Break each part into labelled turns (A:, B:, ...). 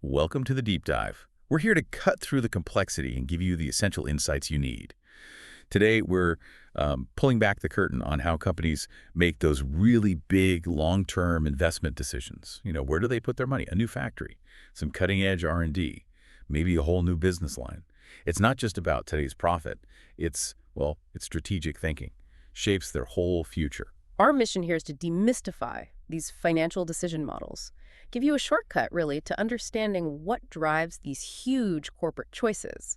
A: Welcome to the Deep Dive. We're here to cut through the complexity and give you the essential insights you need. Today, we're pulling back the curtain on how companies make those really big, long-term investment decisions. Where do they put their money? A new factory, some cutting-edge R&D, maybe a whole new business line. It's not just about today's profit. It's strategic thinking. Shapes their whole future.
B: Our mission here is to demystify these financial decision models, give you a shortcut, really, to understanding what drives these huge corporate choices.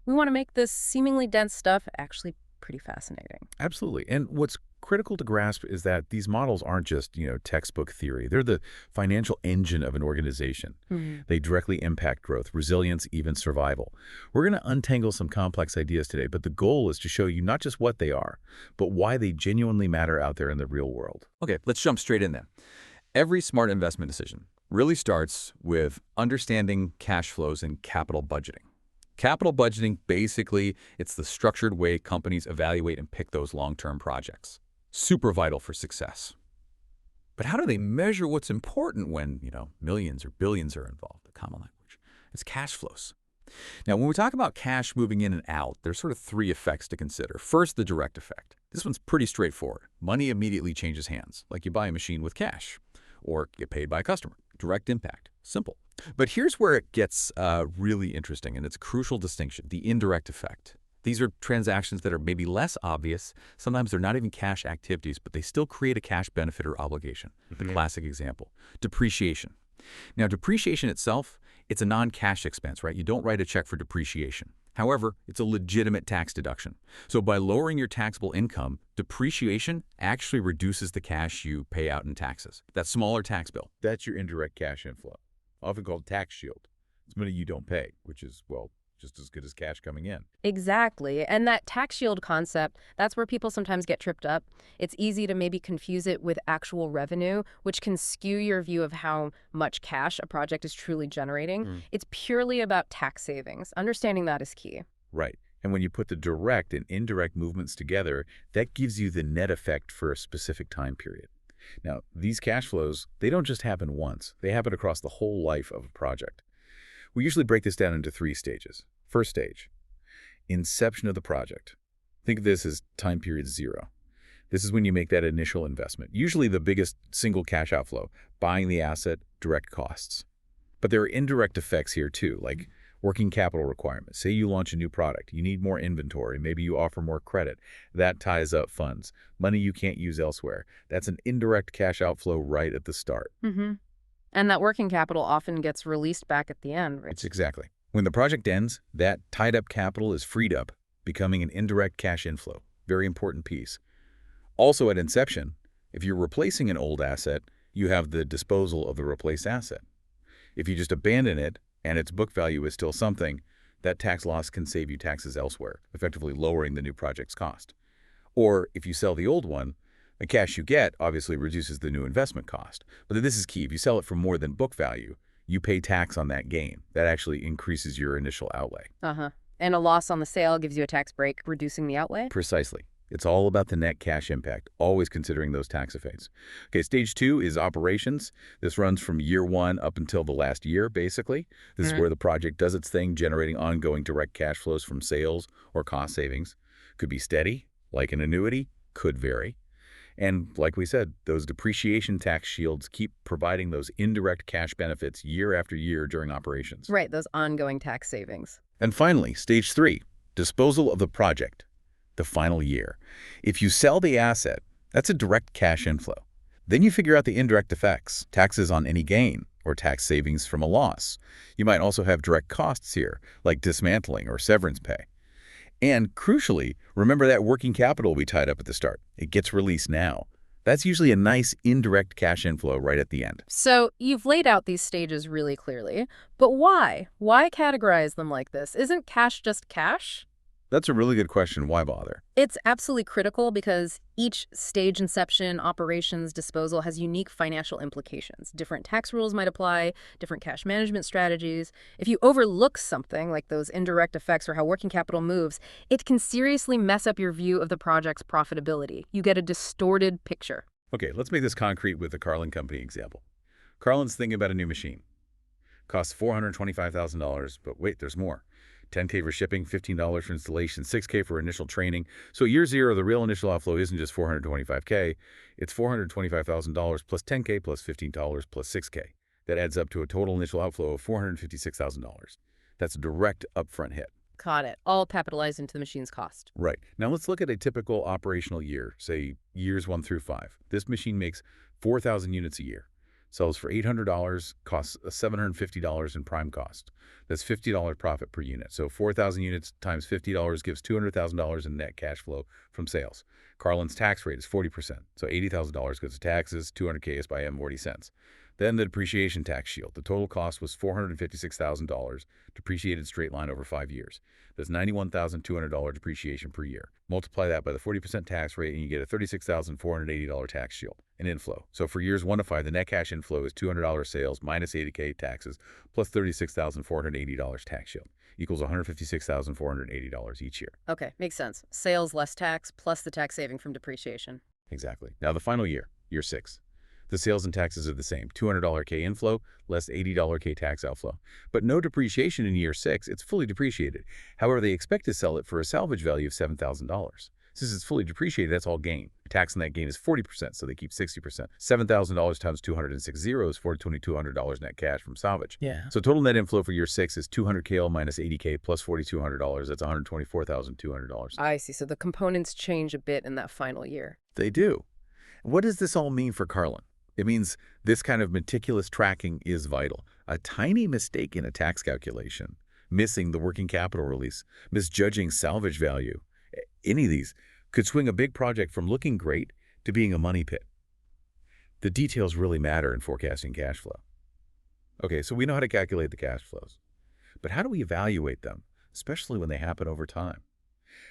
B: We want to make this seemingly dense stuff actually pretty fascinating.
A: Absolutely. And what's critical to grasp is that these models aren't just, textbook theory. They're the financial engine of an organization. They directly impact growth, resilience, even survival. We're going to untangle some complex ideas today, but the goal is to show you not just what they are, but why they genuinely matter out there in the real world.
C: Okay, let's jump straight in then. Every smart investment decision really starts with understanding cash flows and capital budgeting. Capital budgeting, basically, it's the structured way companies evaluate and pick those long-term projects. Super vital for success. But how do they measure what's important when, millions or billions are involved? The common language. It's cash flows. Now, when we talk about cash moving in and out, there's sort of three effects to consider. First, the direct effect. This one's pretty straightforward. Money immediately changes hands, like you buy a machine with cash or get paid by a customer. Direct impact. Simple. But here's where it gets really interesting, and it's a crucial distinction, the indirect effect. These are transactions that are maybe less obvious. Sometimes they're not even cash activities, but they still create a cash benefit or obligation. The classic example, depreciation. Now, depreciation itself, it's a non-cash expense, right? You don't write a check for depreciation. However, it's a legitimate tax deduction. So by lowering your taxable income, depreciation actually reduces the cash you pay out in taxes. That smaller tax bill.
A: That's your indirect cash inflow, often called tax shield. It's money you don't pay, which is, just as good as cash coming in.
B: Exactly. And that tax shield concept, that's where people sometimes get tripped up. It's easy to maybe confuse it with actual revenue, which can skew your view of how much cash a project is truly generating. It's purely about tax savings. Understanding that is key.
A: Right. And when you put the direct and indirect movements together, that gives you the net effect for a specific time period. Now, these cash flows, they don't just happen once. They happen across the whole life of a project. We usually break this down into three stages. First stage, inception of the project. Think of this as time period 0. This is when you make that initial investment, usually the biggest single cash outflow, buying the asset, direct costs. But there are indirect effects here too, like working capital requirements. Say you launch a new product, you need more inventory, maybe you offer more credit. That ties up funds, money you can't use elsewhere. That's an indirect cash outflow right at the start.
B: And that working capital often gets released back at the end, right?
A: It's exactly. When the project ends, that tied-up capital is freed up, becoming an indirect cash inflow. Very important piece. Also at inception, if you're replacing an old asset, you have the disposal of the replaced asset. If you just abandon it and its book value is still something, that tax loss can save you taxes elsewhere, effectively lowering the new project's cost. Or if you sell the old one, the cash you get obviously reduces the new investment cost. But this is key. If you sell it for more than book value, you pay tax on that gain. That actually increases your initial outlay.
B: And a loss on the sale gives you a tax break, reducing the outlay?
A: Precisely. It's all about the net cash impact, always considering those tax effects. Okay, stage 2 is operations. This runs from year 1 up until the last year, basically. This is where the project does its thing, generating ongoing direct cash flows from sales or cost savings. Could be steady, like an annuity, could vary. And like we said, those depreciation tax shields keep providing those indirect cash benefits year after year during operations.
B: Right, those ongoing tax savings.
A: And finally, stage 3, disposal of the project, the final year. If you sell the asset, that's a direct cash inflow. Then you figure out the indirect effects, taxes on any gain or tax savings from a loss. You might also have direct costs here, like dismantling or severance pay. And crucially, remember that working capital we tied up at the start. It gets released now. That's usually a nice indirect cash inflow right at the end.
B: So you've laid out these stages really clearly, but why? Why categorize them like this? Isn't cash just cash?
A: That's a really good question. Why bother?
B: It's absolutely critical because each stage inception, operations, disposal has unique financial implications. Different tax rules might apply, different cash management strategies. If you overlook something like those indirect effects or how working capital moves, it can seriously mess up your view of the project's profitability. You get a distorted picture.
A: Okay, let's make this concrete with the Carlin Company example. Carlin's thinking about a new machine. Costs $425,000, but wait, there's more. $10K for shipping, $15 for installation, $6K for initial training. So at year zero, the real initial outflow isn't just $425K, it's $425,000 plus $10K plus $15 plus $6K. That adds up to a total initial outflow of $456,000. That's a direct upfront hit.
B: Got it. All capitalized into the machine's cost.
A: Right. Now let's look at a typical operational year, say years 1 through 5. This machine makes 4,000 units a year. Sells for $800, costs $750 in prime cost. That's $50 profit per unit. So 4,000 units times $50 gives $200,000 in net cash flow from sales. Carlin's tax rate is 40%. So $80,000 goes to taxes, $200K is by M40 cents. Then the depreciation tax shield. The total cost was $456,000, depreciated straight line over 5 years. That's $91,200 depreciation per year. Multiply that by the 40% tax rate and you get a $36,480 tax shield, an inflow. So for years 1 to 5, the net cash inflow is $200 sales minus $80K taxes plus $36,480 tax shield equals $156,480 each year.
B: Okay, makes sense. Sales less tax plus the tax saving from depreciation.
A: Exactly. Now the final year, year 6. The sales and taxes are the same, $200 K inflow, less $80 K tax outflow. But no depreciation in year 6, it's fully depreciated. However, they expect to sell it for a salvage value of $7,000. Since it's fully depreciated, that's all gain. Tax on that gain is 40%, so they keep 60%. $7,000 times 206 zeros for $2,200 net cash from salvage.
B: Yeah.
A: So total net inflow for year 6 is $200K minus $80K plus $4,200. That's $124,200.
B: I see. So the components change a bit in that final year.
A: They do. What does this all mean for Carlin? It means this kind of meticulous tracking is vital. A tiny mistake in a tax calculation, missing the working capital release, misjudging salvage value, any of these could swing a big project from looking great to being a money pit. The details really matter in forecasting cash flow. Okay, so we know how to calculate the cash flows. But how do we evaluate them, especially when they happen over time?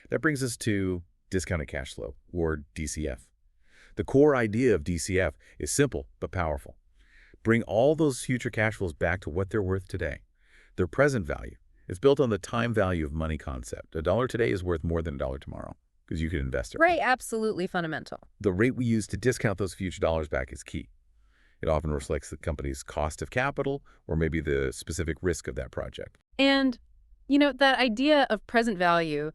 A: That brings us to discounted cash flow, or DCF. The core idea of DCF is simple but powerful. Bring all those future cash flows back to what they're worth today. Their present value is built on the time value of money concept. A dollar today is worth more than a dollar tomorrow because you could invest it.
B: Right, absolutely fundamental.
A: The rate we use to discount those future dollars back is key. It often reflects the company's cost of capital or maybe the specific risk of that project.
B: And, that idea of present value,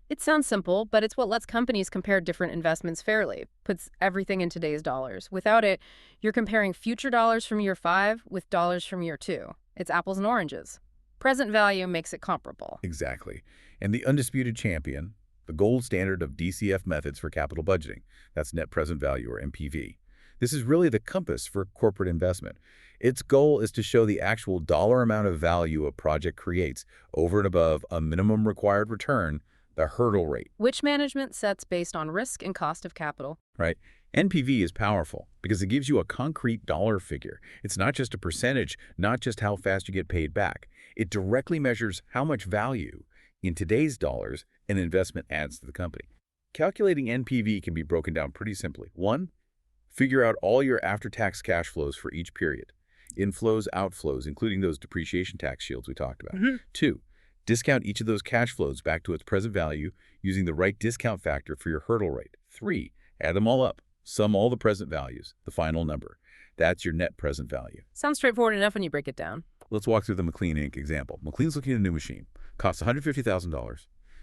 B: it sounds simple, but it's what lets companies compare different investments fairly, puts everything in today's dollars. Without it, you're comparing future dollars from year 5 with dollars from year 2. It's apples and oranges. Present value makes it comparable.
A: Exactly. And the undisputed champion, the gold standard of DCF methods for capital budgeting, that's net present value or NPV. This is really the compass for corporate investment. Its goal is to show the actual dollar amount of value a project creates over and above a minimum required return, the hurdle rate.
B: Which management sets based on risk and cost of capital.
A: Right? NPV is powerful because it gives you a concrete dollar figure. It's not just a percentage, not just how fast you get paid back. It directly measures how much value, in today's dollars, an investment adds to the company. Calculating NPV can be broken down pretty simply. 1, figure out all your after-tax cash flows for each period. Inflows, outflows, including those depreciation tax shields we talked about. 2, discount each of those cash flows back to its present value using the right discount factor for your hurdle rate. 3, add them all up. Sum all the present values, the final number. That's your net present value.
B: Sounds straightforward enough when you break it down.
A: Let's walk through the McLean Inc. example. McLean's looking at a new machine. Costs $150,000.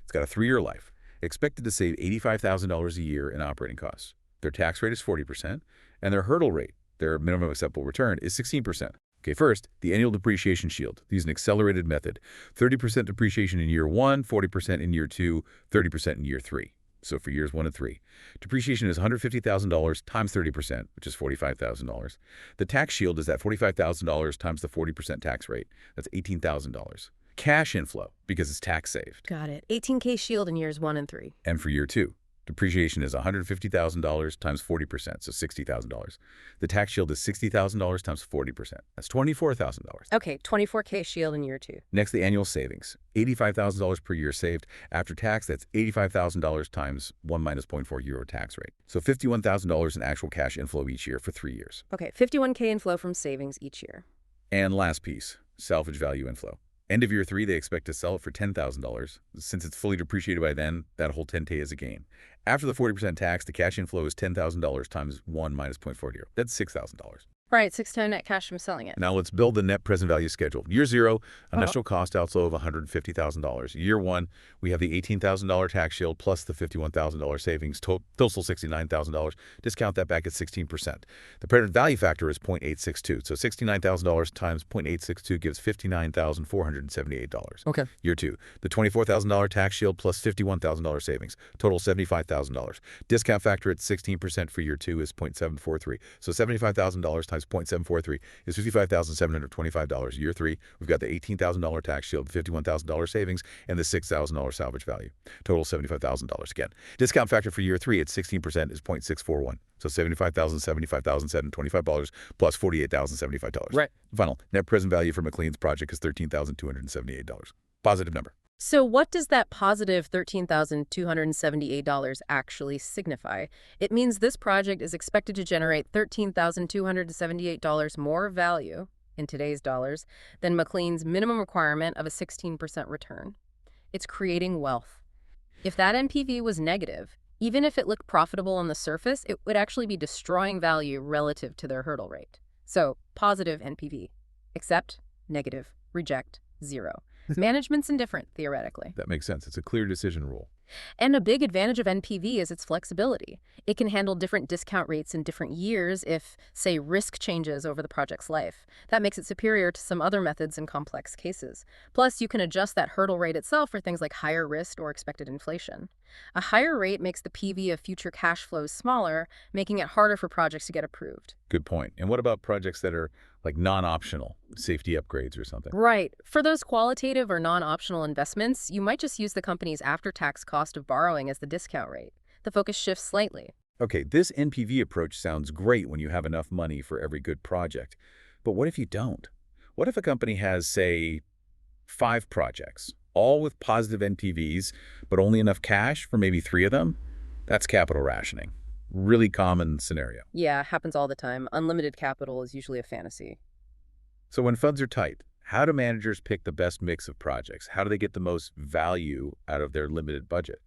A: It's got a 3-year life. Expected to save $85,000 a year in operating costs. Their tax rate is 40%, and their hurdle rate, their minimum acceptable return, is 16%. Okay, first, the annual depreciation shield. These an accelerated method. 30% depreciation in year 1, 40% in year 2, 30% in year 3. So for years 1 and 3. Depreciation is $150,000 times 30%, which is $45,000. The tax shield is that $45,000 times the 40% tax rate. That's $18,000. Cash inflow, because it's tax saved.
B: Got it. $18K shield in years 1 and 3.
A: And for year 2, depreciation is $150,000 times 40%, so $60,000. The tax shield is $60,000 times 40%. That's $24,000.
B: Okay, 24K shield in year 2.
A: Next, the annual savings. $85,000 per year saved. After tax, that's $85,000 times 1 minus 0.4 euro tax rate. So $51,000 in actual cash inflow each year for 3 years.
B: Okay, 51K inflow from savings each year.
A: And last piece, salvage value inflow. End of year 3, they expect to sell it for $10,000. Since it's fully depreciated by then, that whole 10K is a gain. After the 40% tax, the cash inflow is $10,000 times 1 minus 0.40. That's $6,000.
B: Right, 6 times net cash from selling it.
A: Now let's build the net present value schedule. Year 0, initial cost outflow of $150,000. Year 1, we have the $18,000 tax shield plus the $51,000 savings, total $69,000. Discount that back at 16%. The present value factor is 0.862. So $69,000 times 0.862 gives $59,478.
C: Okay.
A: Year 2, the $24,000 tax shield plus $51,000 savings, total $75,000. Discount factor at 16% for year 2 is 0.743. So $75,000 times 0.743 is $55,725. Year 3, we've got the $18,000 tax shield, $51,000 savings, and the $6,000 salvage value. Total $75,000 again. Discount factor for year 3 at 16% is 0.641. So $75,725 plus $48,075.
C: Right.
A: Final net present value for McLean's project is $13,278. Positive number.
B: So what does that positive $13,278 actually signify? It means this project is expected to generate $13,278 more value, in today's dollars, than McLean's minimum requirement of a 16% return. It's creating wealth. If that NPV was negative, even if it looked profitable on the surface, it would actually be destroying value relative to their hurdle rate. So, positive NPV. Accept, negative, reject, 0. Management's indifferent, theoretically.
A: That makes sense. It's a clear decision rule.
B: And a big advantage of NPV is its flexibility. It can handle different discount rates in different years if, say, risk changes over the project's life. That makes it superior to some other methods in complex cases. Plus, you can adjust that hurdle rate itself for things like higher risk or expected inflation. A higher rate makes the PV of future cash flows smaller, making it harder for projects to get approved.
A: Good point. And what about projects that are like non-optional, safety upgrades or something?
B: Right. For those qualitative or non-optional investments, you might just use the company's after-tax cost of borrowing as the discount rate. The focus shifts slightly.
A: Okay, this NPV approach sounds great when you have enough money for every good project. But what if you don't? What if a company has, say, 5 projects, all with positive NPVs, but only enough cash for maybe 3 of them? That's capital rationing. Really common scenario.
B: Yeah, happens all the time. Unlimited capital is usually a fantasy.
A: So when funds are tight, how do managers pick the best mix of projects? How do they get the most value out of their limited budget?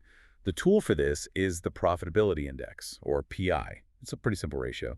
A: The tool for this is the profitability index, or PI. It's a pretty simple ratio.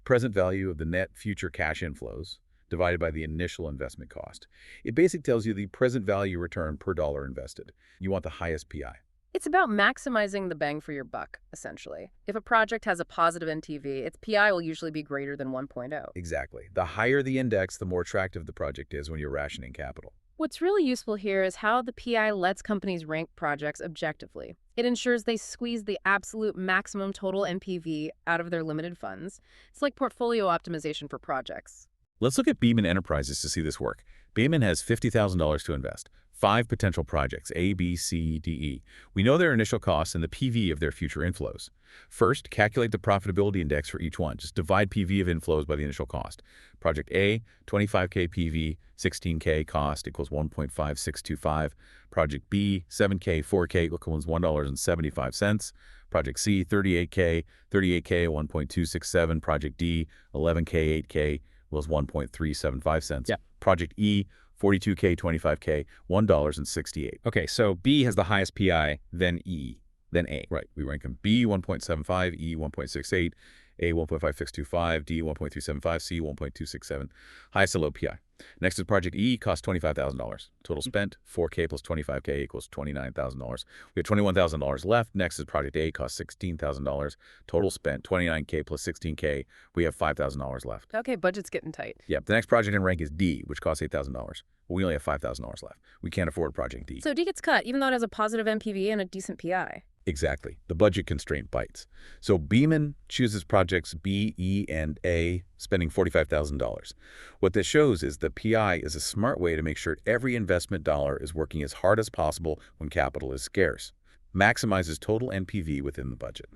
A: Present value of the net future cash inflows divided by the initial investment cost. It basically tells you the present value return per dollar invested. You want the highest PI.
B: It's about maximizing the bang for your buck, essentially. If a project has a positive NPV, its PI will usually be greater than 1.0.
A: Exactly. The higher the index, the more attractive the project is when you're rationing capital.
B: What's really useful here is how the PI lets companies rank projects objectively. It ensures they squeeze the absolute maximum total NPV out of their limited funds. It's like portfolio optimization for projects.
A: Let's look at Beeman Enterprises to see this work. Beeman has $50,000 to invest. 5 potential projects, A, B, C, D, E. We know their initial costs and the PV of their future inflows. First, calculate the profitability index for each one. Just divide PV of inflows by the initial cost. Project A, 25K PV, 16K cost equals 1.5625. Project B, 7K, 4K equals $1.75. Project C, 38K, 1.267. Project D, 11K, 8K equals 1.375 cents.
C: Yeah.
A: Project E, 42K, 25K, $1.68.
C: Okay, so B has the highest PI, then E, then A.
A: Right. We rank them B 1.75, E 1.68, A 1.5625, D 1.375, C 1.267. Highest and low PI. Next is Project E, cost $25,000. Total spent, 4K plus 25K equals $29,000. We have $21,000 left. Next is Project A, cost $16,000. Total spent, 29K plus 16K. We have $5,000 left.
B: Okay, budget's getting tight.
A: Yep. The next project in rank is D, which costs $8,000. We only have $5,000 left. We can't afford Project D.
B: So D gets cut, even though it has a positive NPV and a decent PI.
A: Exactly. The budget constraint bites. So Beeman chooses projects B, E, and A, spending $45,000. What this shows is the PI is a smart way to make sure every investment dollar is working as hard as possible when capital is scarce. Maximizes total NPV within the budget.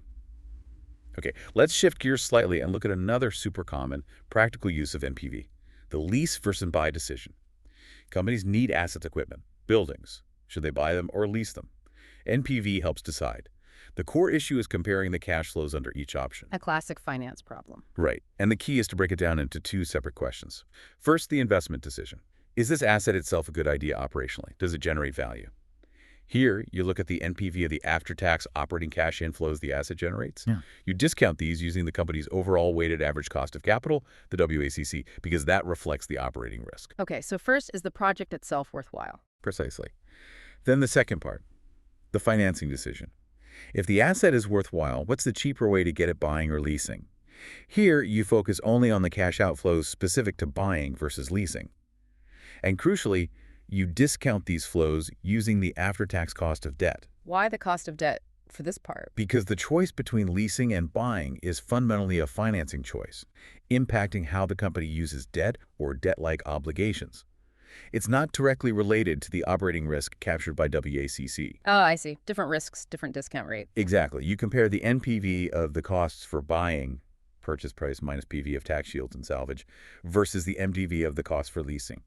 A: Okay, let's shift gears slightly and look at another super common practical use of NPV, the lease versus buy decision. Companies need assets, equipment, buildings. Should they buy them or lease them? NPV helps decide. The core issue is comparing the cash flows under each option.
B: A classic finance problem.
A: Right. And the key is to break it down into 2 separate questions. First, the investment decision. Is this asset itself a good idea operationally? Does it generate value? Here, you look at the NPV of the after-tax operating cash inflows the asset generates.
C: Yeah.
A: You discount these using the company's overall weighted average cost of capital, the WACC, because that reflects the operating risk.
B: Okay, so first, is the project itself worthwhile?
A: Precisely. Then the second part, the financing decision. If the asset is worthwhile, what's the cheaper way to get it buying or leasing? Here, you focus only on the cash outflows specific to buying versus leasing. And crucially, you discount these flows using the after-tax cost of debt.
B: Why the cost of debt for this part?
A: Because the choice between leasing and buying is fundamentally a financing choice, impacting how the company uses debt or debt-like obligations. It's not directly related to the operating risk captured by WACC.
B: Oh, I see. Different risks, different discount rate.
A: Exactly. You compare the NPV of the costs for buying, purchase price minus PV of tax shields and salvage, versus the MDV of the cost for leasing,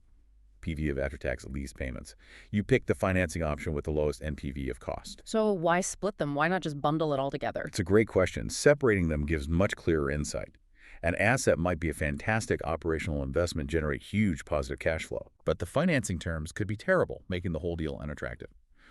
A: PV of after-tax lease payments. You pick the financing option with the lowest NPV of cost.
B: So why split them? Why not just bundle it all together?
A: It's a great question. Separating them gives much clearer insight. An asset might be a fantastic operational investment, generate huge positive cash flow, but the financing terms could be terrible, making the whole deal unattractive,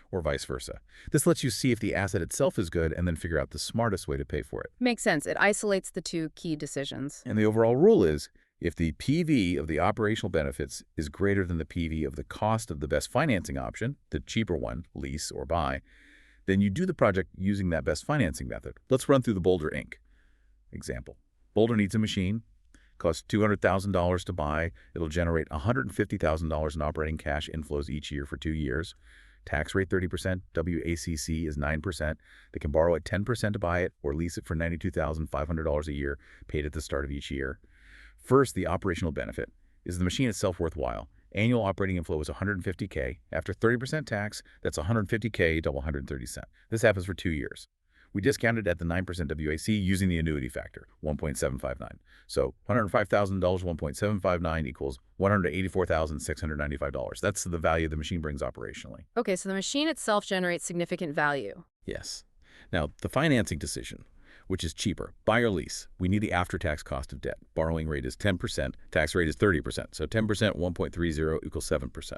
A: or vice versa. This lets you see if the asset itself is good and then figure out the smartest way to pay for it.
B: Makes sense. It isolates the two key decisions.
A: And the overall rule is, if the PV of the operational benefits is greater than the PV of the cost of the best financing option, the cheaper one, lease or buy, then you do the project using that best financing method. Let's run through the Boulder Inc. example. Boulder needs a machine, costs $200,000 to buy. It'll generate $150,000 in operating cash inflows each year for 2 years. Tax rate 30%, WACC is 9%. They can borrow at 10% to buy it or lease it for $92,500 a year, paid at the start of each year. First, the operational benefit. Is the machine itself worthwhile? Annual operating inflow is $150K. After 30% tax, that's $150K to $130. This happens for 2 years. We discounted at the 9% WAC using the annuity factor, 1.759. So $105,000, 1.759 equals $184,695. That's the value the machine brings operationally.
B: Okay, so the machine itself generates significant value.
A: Yes. Now, the financing decision, which is cheaper, buy or lease. We need the after-tax cost of debt. Borrowing rate is 10%, tax rate is 30%. So 10%, 1.30 equals 7%.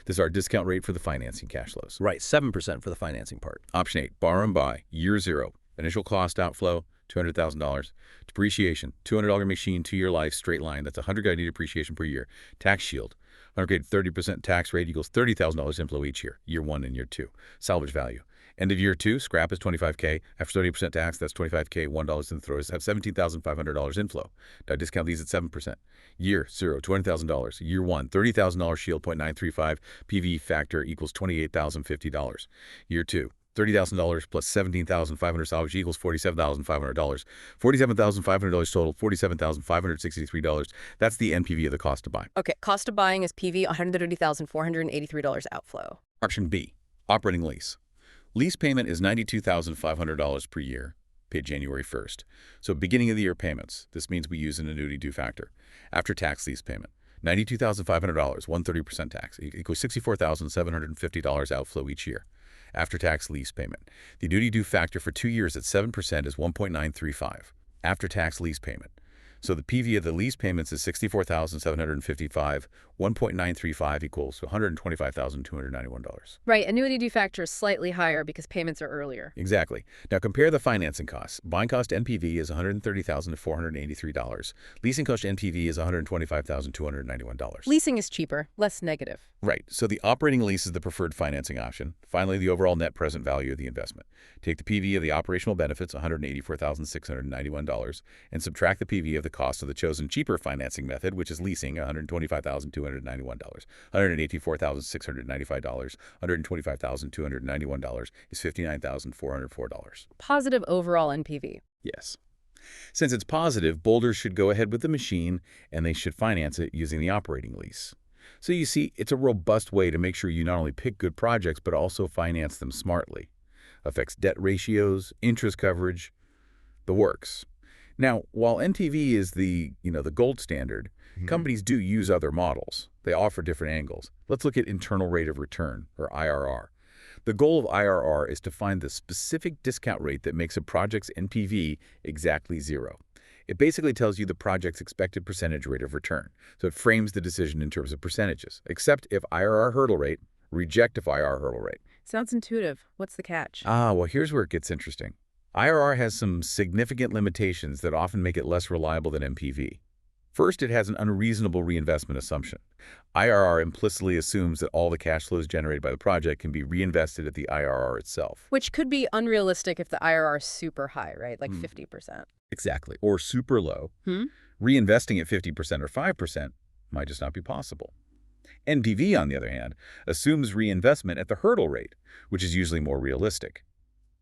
A: This is our discount rate for the financing cash flows.
D: Right, 7% for the financing part.
A: Option 8, borrow and buy, year 0. Initial cost outflow, $200,000. Depreciation, $200 machine, 2-year life, straight line. That's $100K depreciation per year. Tax shield, 100K 30% tax rate equals $30,000 inflow each year 1 and year 2. Salvage value. End of year 2, scrap is $25K. After 30% tax, that's $25K, $1 in the throws. Have $17,500 inflow. Now discount these at 7%. Year 0, $20,000. Year 1, $30,000 shield, 0.935. PV factor equals $28,050. Year 2, $30,000 plus $17,500 salvage equals $47,500. $47,500 total, $47,563. That's the NPV of the cost to buy.
B: Okay, cost of buying is PV $130,483 outflow.
A: Option B, operating lease. Lease payment is $92,500 per year, paid January 1st. So beginning of the year payments. This means we use an annuity due factor. After tax lease payment, $92,500, 130% tax, equals $64,750 outflow each year. After-tax lease payment. The annuity due factor for 2 years at 7% is 1.935. After-tax lease payment. So the PV of the lease payments is $64,755. 1.935 equals $125,291.
B: Right, annuity due factor is slightly higher because payments are earlier.
A: Exactly. Now compare the financing costs. Buying cost NPV is $130,483. Leasing cost NPV is $125,291.
B: Leasing is cheaper, less negative.
A: Right. So the operating lease is the preferred financing option. Finally, the overall net present value of the investment. Take the PV of the operational benefits, $184,691, and subtract the PV of the cost of the chosen cheaper financing method, which is leasing, $125,291. $184,695. $125,291 is $59,404.
B: Positive overall NPV.
A: Yes. Since it's positive, Boulder should go ahead with the machine, and they should finance it using the operating lease. So you see, it's a robust way to make sure you not only pick good projects, but also finance them smartly. Affects debt ratios, interest coverage, the works. Now, while NPV is the gold standard, companies do use other models. They offer different angles. Let's look at internal rate of return, or IRR. The goal of IRR is to find the specific discount rate that makes a project's NPV exactly 0. It basically tells you the project's expected percentage rate of return. So it frames the decision in terms of percentages. Accept if IRR hurdle rate, reject if IRR hurdle rate.
B: Sounds intuitive. What's the catch?
A: Well, here's where it gets interesting. IRR has some significant limitations that often make it less reliable than MPV. First, it has an unreasonable reinvestment assumption. IRR implicitly assumes that all the cash flows generated by the project can be reinvested at the IRR itself.
B: Which could be unrealistic if the IRR is super high, right? Like 50%.
A: Exactly. Or super low. Reinvesting at 50% or 5% might just not be possible. NPV, on the other hand, assumes reinvestment at the hurdle rate, which is usually more realistic.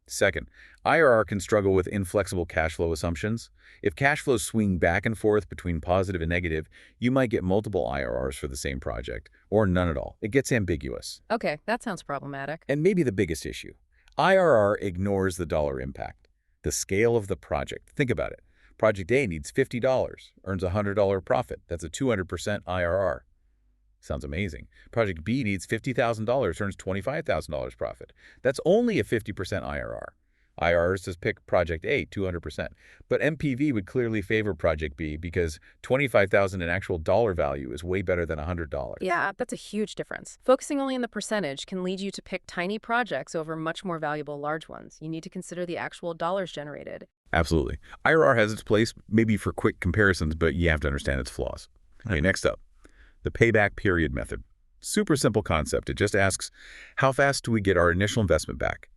A: Second, IRR can struggle with inflexible cash flow assumptions. If cash flows swing back and forth between positive and negative, you might get multiple IRRs for the same project, or none at all. It gets ambiguous.
B: Okay, that sounds problematic.
A: And maybe the biggest issue, IRR ignores the dollar impact, the scale of the project. Think about it. Project A needs $50, earns a $100 profit. That's a 200% IRR. Sounds amazing. Project B needs $50,000, earns $25,000 profit. That's only a 50% IRR. IRR says pick Project A, 200%. But MPV would clearly favor Project B because $25,000 in actual dollar value is way better than $100.
B: Yeah, that's a huge difference. Focusing only on the percentage can lead you to pick tiny projects over much more valuable large ones. You need to consider the actual dollars generated.
A: Absolutely. IRR has its place, maybe for quick comparisons, but you have to understand its flaws. Okay, next up, the payback period method. Super simple concept. It just asks, how fast do we get our initial investment back?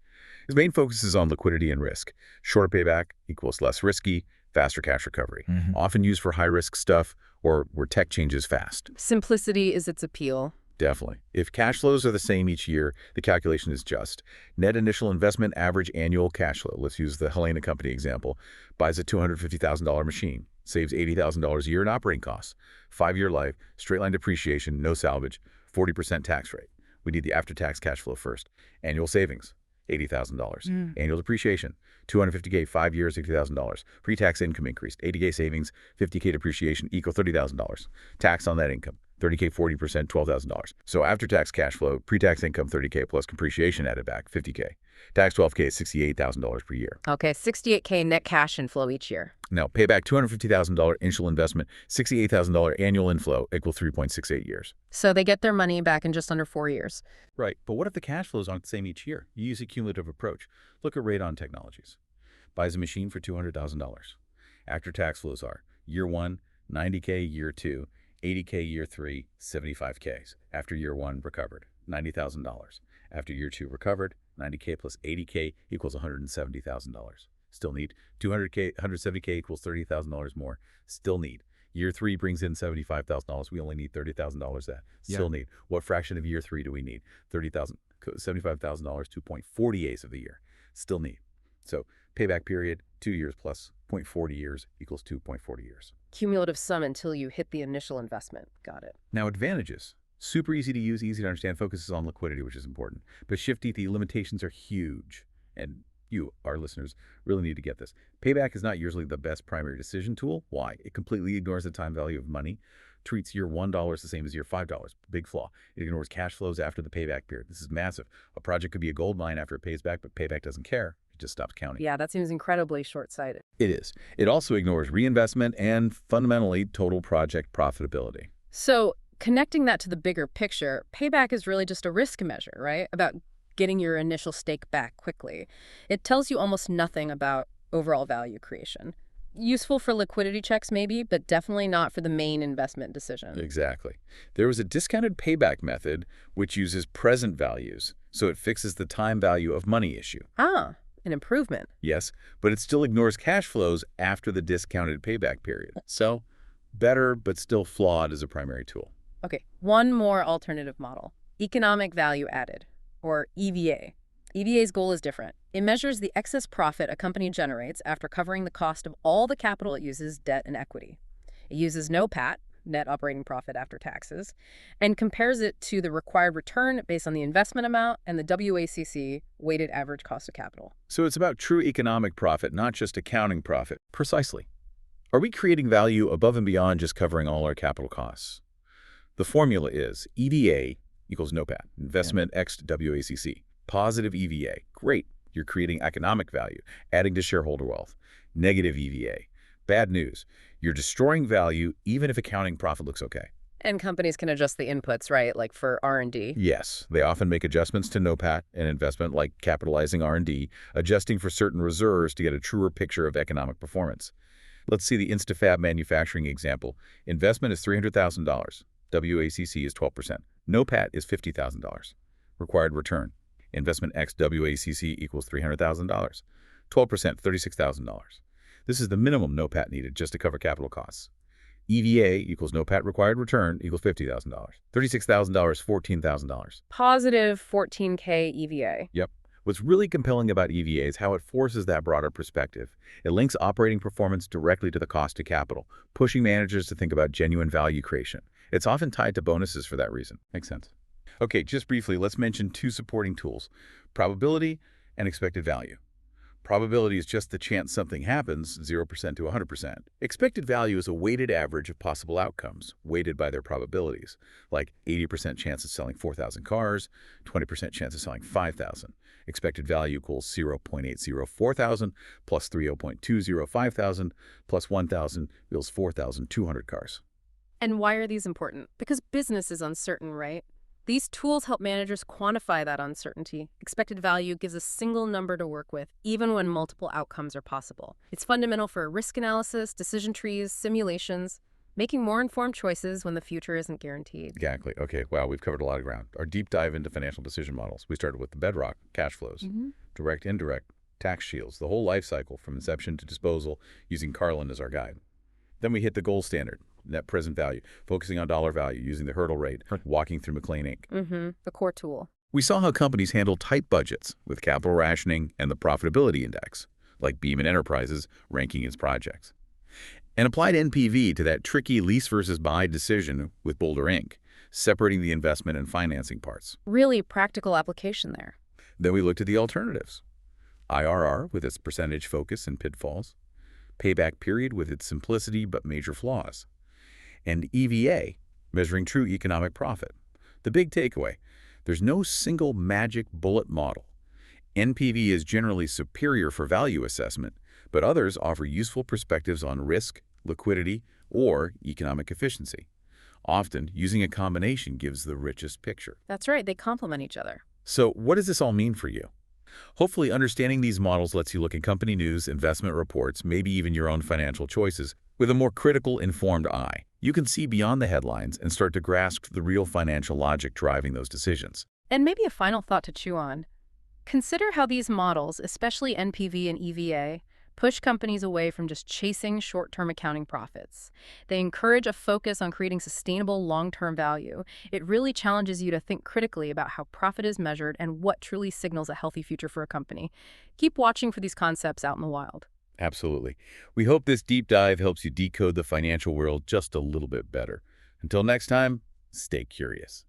A: Its main focus is on liquidity and risk. Shorter payback equals less risky, faster cash recovery. Often used for high-risk stuff or where tech changes fast.
B: Simplicity is its appeal.
A: Definitely. If cash flows are the same each year, the calculation is just. Net initial investment, average annual cash flow. Let's use the Helena Company example. Buys a $250,000 machine. Saves $80,000 a year in operating costs. 5-year life, straight-line depreciation, no salvage, 40% tax rate. We need the after-tax cash flow first. Annual savings, $80,000. Annual depreciation, $250K, 5 years, $80,000. Pre-tax income increased, $80K savings, $50K depreciation equal $30,000. Tax on that income, $30K, 40%, $12,000. So after-tax cash flow, pre-tax income $30K plus depreciation added back, $50K. Tax $12K is $68,000 per year.
B: Okay, $68K net cash inflow each year.
A: Now, payback $250,000 initial investment, $68,000 annual inflow equal 3.68 years.
B: So they get their money back in just under 4 years.
A: Right, but what if the cash flows aren't the same each year? You use a cumulative approach. Look at Radon Technologies. Buys a machine for $200,000. After-tax flows are year 1, $90K, year 2, $80K, year 3, $75K. After year 1, recovered, $90,000. After year 2, recovered, $90K plus $80K equals $170,000. Still need. $200K, $170K equals $30,000 more. Still need. Year 3 brings in $75,000. We only need $30,000 that. Still need. What fraction of year 3 do we need? $75,000, 2.48 of the year. Still need. So payback period, 2 years plus 0.40 years equals 2.40 years.
B: Cumulative sum until you hit the initial investment. Got it.
A: Now, advantages. Super easy to use, easy to understand, focuses on liquidity, which is important. But Shifty, the limitations are huge. And you, our listeners, really need to get this. Payback is not usually the best primary decision tool. Why? It completely ignores the time value of money, treats year $1 the same as year $5. Big flaw. It ignores cash flows after the payback period. This is massive. A project could be a gold mine after it pays back, but payback doesn't care. It just stops counting.
B: Yeah, that seems incredibly short-sighted.
A: It is. It also ignores reinvestment and, fundamentally, total project profitability.
B: So connecting that to the bigger picture, payback is really just a risk measure, right? About getting your initial stake back quickly. It tells you almost nothing about overall value creation. Useful for liquidity checks maybe, but definitely not for the main investment decision.
A: Exactly. There was a discounted payback method which uses present values, so it fixes the time value of money issue.
B: Ah, an improvement.
A: Yes, but it still ignores cash flows after the discounted payback period. So, better but still flawed as a primary tool.
B: Okay, one more alternative model. Economic value added, or EVA. EVA's goal is different. It measures the excess profit a company generates after covering the cost of all the capital it uses, debt and equity. It uses NOPAT, net operating profit after taxes, and compares it to the required return based on the investment amount and the WACC, weighted average cost of capital.
A: So it's about true economic profit, not just accounting profit. Precisely. Are we creating value above and beyond just covering all our capital costs? The formula is EVA equals NOPAT, investment x WACC. Positive EVA, great, you're creating economic value, adding to shareholder wealth. Negative EVA, bad news, you're destroying value even if accounting profit looks okay.
B: And companies can adjust the inputs, right? Like for R&D.
A: Yes, they often make adjustments to NOPAT and investment like capitalizing R&D, adjusting for certain reserves to get a truer picture of economic performance. Let's see the Instafab manufacturing example. Investment is $300,000. WACC is 12%. NOPAT is $50,000. Required return. Investment X WACC equals $300,000. 12%, $36,000. This is the minimum NOPAT needed just to cover capital costs. EVA equals NOPAT required return equals $50,000. $36,000, $14,000.
B: Positive 14K EVA.
A: Yep. What's really compelling about EVA is how it forces that broader perspective. It links operating performance directly to the cost of capital, pushing managers to think about genuine value creation. It's often tied to bonuses for that reason. Makes sense. Okay, just briefly, let's mention two supporting tools, probability and expected value. Probability is just the chance something happens, 0% to 100%. Expected value is a weighted average of possible outcomes, weighted by their probabilities, like 80% chance of selling 4,000 cars, 20% chance of selling 5,000. Expected value equals 0.804,000 plus 30.205,000 plus 1,000 equals 4,200 cars.
B: And why are these important? Because business is uncertain, right? These tools help managers quantify that uncertainty. Expected value gives a single number to work with, even when multiple outcomes are possible. It's fundamental for risk analysis, decision trees, simulations, making more informed choices when the future isn't guaranteed.
A: Exactly. Okay, wow, we've covered a lot of ground. Our deep dive into financial decision models. We started with the bedrock, cash flows, direct, indirect, tax shields, the whole life cycle from inception to disposal, using Carlin as our guide. Then we hit the gold standard, net present value, focusing on dollar value, using the hurdle rate, walking through McLean Inc.
B: The core tool.
A: We saw how companies handle tight budgets with capital rationing and the profitability index, like Beam Enterprises ranking its projects. And applied NPV to that tricky lease versus buy decision with Boulder Inc., separating the investment and financing parts.
B: Really practical application there.
A: Then we looked at the alternatives. IRR with its percentage focus and pitfalls, payback period with its simplicity but major flaws, and EVA, measuring true economic profit. The big takeaway, there's no single magic bullet model. NPV is generally superior for value assessment, but others offer useful perspectives on risk, liquidity, or economic efficiency. Often, using a combination gives the richest picture.
B: That's right, they complement each other.
A: So what does this all mean for you? Hopefully, understanding these models lets you look at company news, investment reports, maybe even your own financial choices with a more critical, informed eye. You can see beyond the headlines and start to grasp the real financial logic driving those decisions.
B: And maybe a final thought to chew on. Consider how these models, especially NPV and EVA, push companies away from just chasing short-term accounting profits. They encourage a focus on creating sustainable long-term value. It really challenges you to think critically about how profit is measured and what truly signals a healthy future for a company. Keep watching for these concepts out in the wild.
A: Absolutely. We hope this deep dive helps you decode the financial world just a little bit better. Until next time, stay curious.